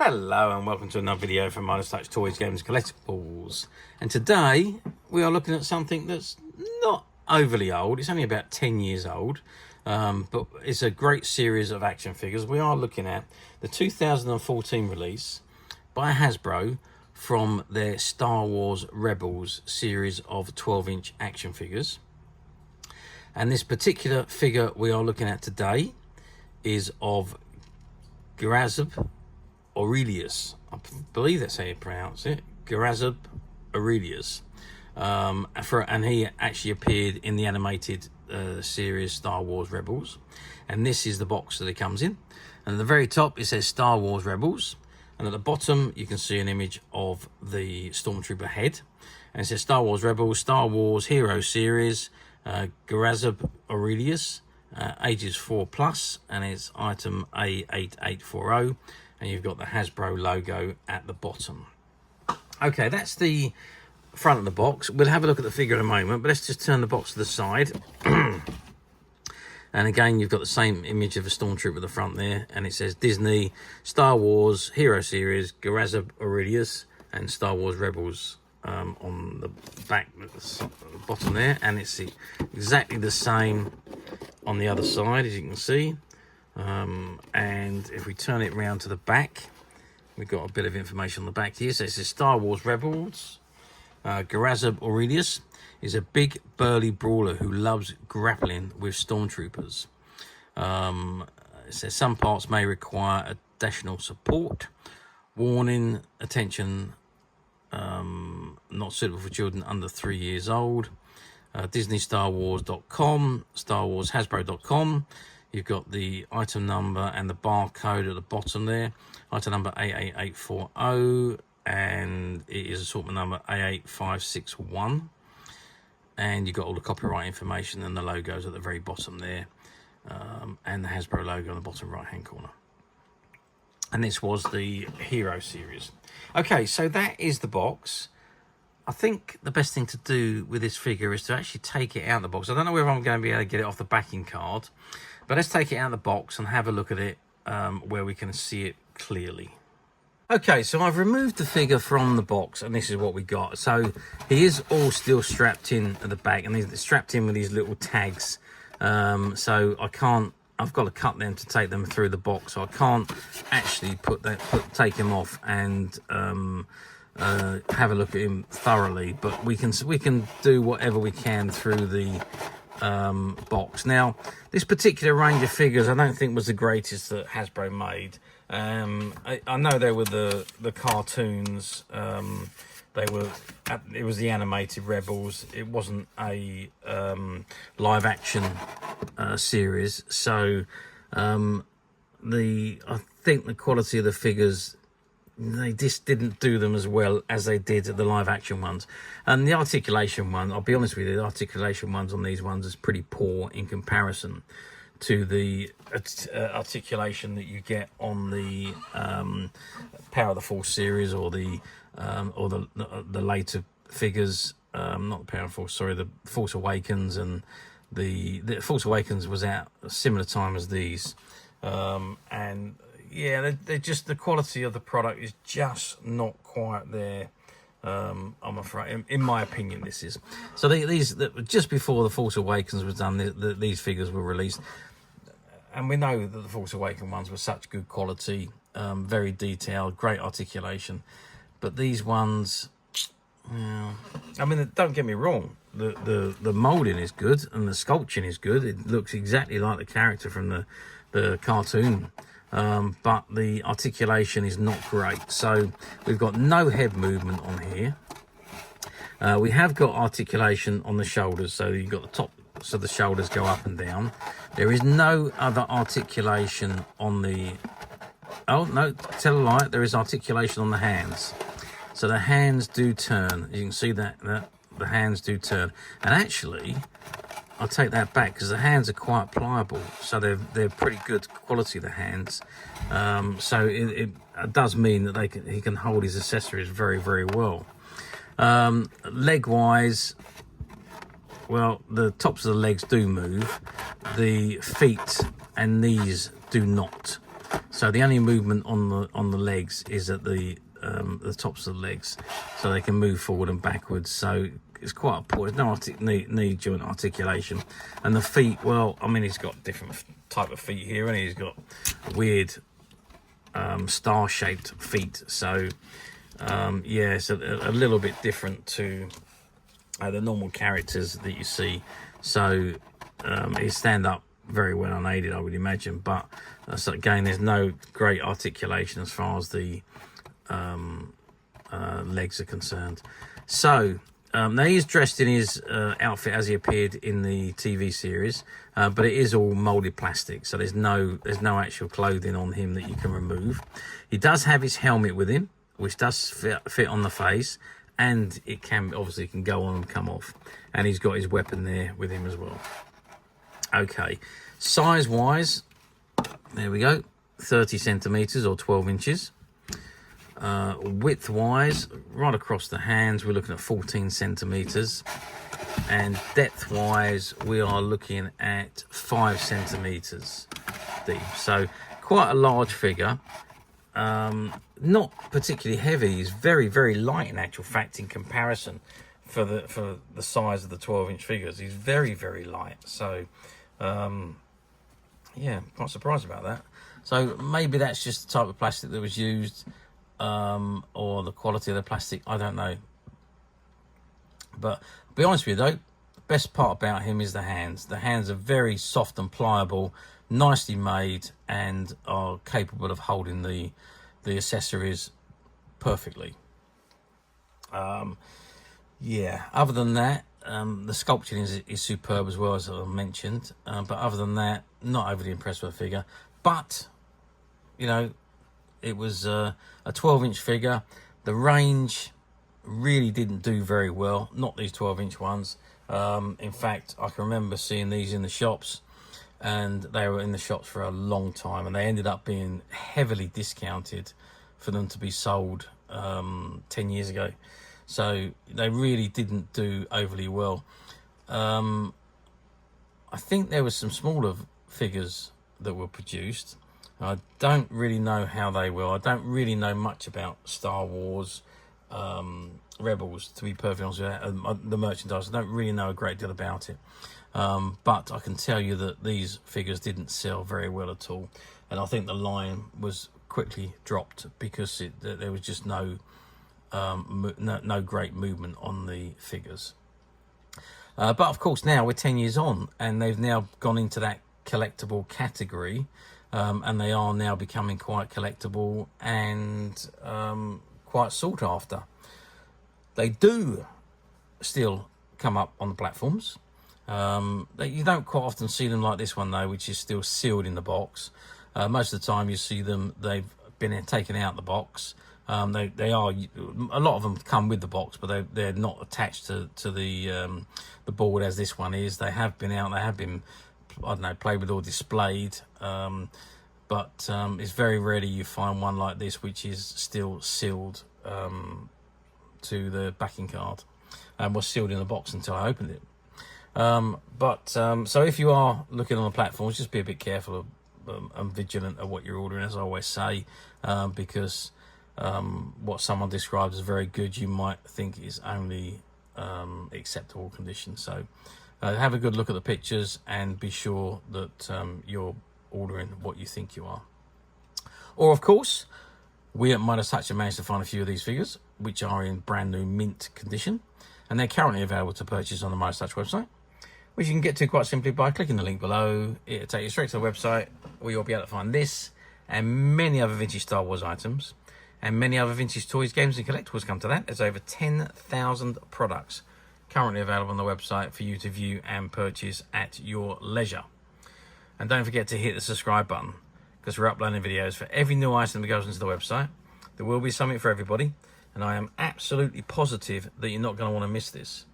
Hello and welcome to another video from Midas Touch Toys, Games, Collectibles. And today we are looking at something that's not overly old. It's only about 10 years old, but it's a great series of action figures. We are looking at the 2014 release by Hasbro from their Star Wars Rebels series of 12-inch action figures. And this particular figure we are looking at today is of Garazeb Orrelios. I believe that's how you pronounce it. Garazeb Orrelios. And he actually appeared in the animated series Star Wars Rebels. And this is the box that it comes in. And at the very top it says Star Wars Rebels. And at the bottom you can see an image of the Stormtrooper head. And it says Star Wars Rebels, Star Wars Hero Series, Garazeb Orrelios, ages 4+, and it's item A8840. And you've got the Hasbro logo at the bottom. Okay, that's the front of the box. We'll have a look at the figure in a moment, but let's just turn the box to the side. And again, you've got the same image of a Stormtrooper at the front there, and it says Disney, Star Wars Hero Series, Garazeb Orrelios, and Star Wars Rebels on the back, at the bottom there. And it's exactly the same on the other side, as you can see. And if we turn it round to the back, we've got a bit of information on the back here. So it says Star Wars Rebels. Garazeb Orrelios is a big burly brawler who loves grappling with Stormtroopers. It says some parts may require additional support. Warning, attention, not suitable for children under 3 years old. DisneyStarWars.com, StarWarsHasbro.com. You've got the item number and the barcode at the bottom there. Item number A8840, and it is assortment number A8561. And you've got all the copyright information and the logos at the very bottom there. And the Hasbro logo on the bottom right-hand corner. And this was the Hero Series. Okay, so that is the box. I think the best thing to do with this figure is to actually take it out of the box. I don't know whether I'm going to be able to get it off the backing card, but let's take it out of the box and have a look at it where we can see it clearly. Okay, so I've removed the figure from the box, and this is what we got. So he is all still strapped in at the back, and he's strapped in with these little tags. So I've got to cut them to take them through the box. So I can't actually take him off and have a look at him thoroughly, but we can do whatever we can through the box. Now, this particular range of figures I don't think was the greatest that Hasbro made. I know they were the cartoons. It was the animated Rebels. It wasn't a live action series, so I think the quality of the figures, they just didn't do them as well as they did the live action ones. And the articulation one, I'll be honest with you, the articulation ones on these ones is pretty poor in comparison to the articulation that you get on the Power of the Force series or the later figures. Not the Power of the Force, sorry, the Force Awakens, and the Force Awakens was out a similar time as these. And yeah, they're just, the quality of the product is just not quite there. I'm afraid, in my opinion, this is. So these just before the Force Awakens was done, these figures were released, and we know that the Force Awakens ones were such good quality, very detailed, great articulation. But these ones, well, I mean, don't get me wrong, the molding is good and the sculpting is good. It looks exactly like the character from the cartoon. But the articulation is not great. So we've got no head movement on here. We have got articulation on the shoulders, so you've got the top, so the shoulders go up and down. There is no other articulation on the, oh no, tell a lie, there is articulation on the hands. So the hands do turn. You can see that the hands do turn. And actually, I'll take that back, because the hands are quite pliable, so they're pretty good quality, the hands. So it does mean that he can hold his accessories very, very well. Leg wise, well, the tops of the legs do move, the feet and knees do not. So the only movement on the legs is at the tops of the legs, so they can move forward and backwards. So it's quite important. There's no knee joint articulation. And the feet, well, I mean, he's got different type of feet here, and he's got weird star-shaped feet. So yeah, it's a little bit different to the normal characters that you see. So he stand up very well unaided, I would imagine, but so again, there's no great articulation as far as the legs are concerned. So now he's dressed in his outfit as he appeared in the TV series, but it is all molded plastic, so there's no actual clothing on him that you can remove. He does have his helmet with him, which does fit on the face, and it can obviously go on and come off, and he's got his weapon there with him as well. Okay, size wise, there we go, 30 centimeters or 12 inches. Width wise, right across the hands, we're looking at 14 centimeters, and depth wise, we are looking at 5 centimeters deep. So quite a large figure. Not particularly heavy. He's very, very light in actual fact in comparison for the size of the 12-inch figures. He's very, very light. So yeah, quite surprised about that. So maybe that's just the type of plastic that was used, or the quality of the plastic, I don't know. But to be honest with you though, the best part about him is the hands. The hands are very soft and pliable, nicely made, and are capable of holding the accessories perfectly. Yeah, other than that, the sculpting is superb as well, as I mentioned, but other than that, not overly impressed with the figure. But you know, it was a 12-inch figure. The range really didn't do very well, not these 12-inch ones. In fact, I can remember seeing these in the shops, and they were in the shops for a long time, and they ended up being heavily discounted for them to be sold 10 years ago. So they really didn't do overly well. I think there was some smaller figures that were produced. I don't really know how they were. I don't really know much about Star Wars Rebels, to be perfectly honest with you. The merchandise, I don't really know a great deal about it. But I can tell you that these figures didn't sell very well at all. And I think the line was quickly dropped because there was just no great movement on the figures. But of course now we're 10 years on, and they've now gone into that collectible category, and they are now becoming quite collectible and quite sought after. They do still come up on the platforms. You don't quite often see them like this one though, which is still sealed in the box. Most of the time you see them, they've been taken out the box. They are, a lot of them come with the box, but they're not attached to the board as this one is. They have been out, they have been, I don't know, played with or displayed, but it's very rarely you find one like this which is still sealed to the backing card, and was sealed in the box until I opened it. So if you are looking on the platforms, just be a bit careful and vigilant of what you're ordering, as I always say, because what someone describes as very good, you might think is only acceptable condition. So have a good look at the pictures and be sure that you're ordering what you think you are. Or of course, we at Midas Touch have managed to find a few of these figures which are in brand new mint condition, and they're currently available to purchase on the Midas Touch website, which you can get to quite simply by clicking the link below. It'll take you straight to the website where you'll be able to find this and many other vintage Star Wars items and many other vintage toys, games and collectibles. Come to that, there's over 10,000 products currently available on the website for you to view and purchase at your leisure. And don't forget to hit the subscribe button, because we're uploading videos for every new item that goes into the website. There will be something for everybody, and I am absolutely positive that you're not going to want to miss this,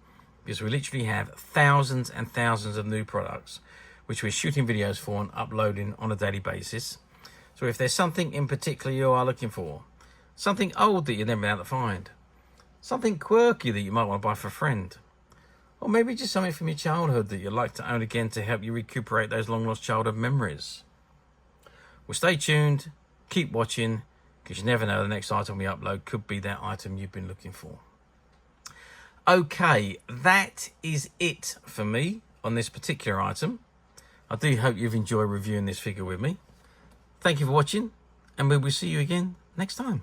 because we literally have thousands and thousands of new products which we're shooting videos for and uploading on a daily basis. So if there's something in particular you are looking for, something old that you've never been able to find, something quirky that you might want to buy for a friend, or maybe just something from your childhood that you'd like to own again to help you recuperate those long lost childhood memories, Well, stay tuned, keep watching, because you never know, the next item we upload could be that item you've been looking for. Okay, that is it for me on this particular item. I do hope you've enjoyed reviewing this figure with me. Thank you for watching, and we will see you again next time.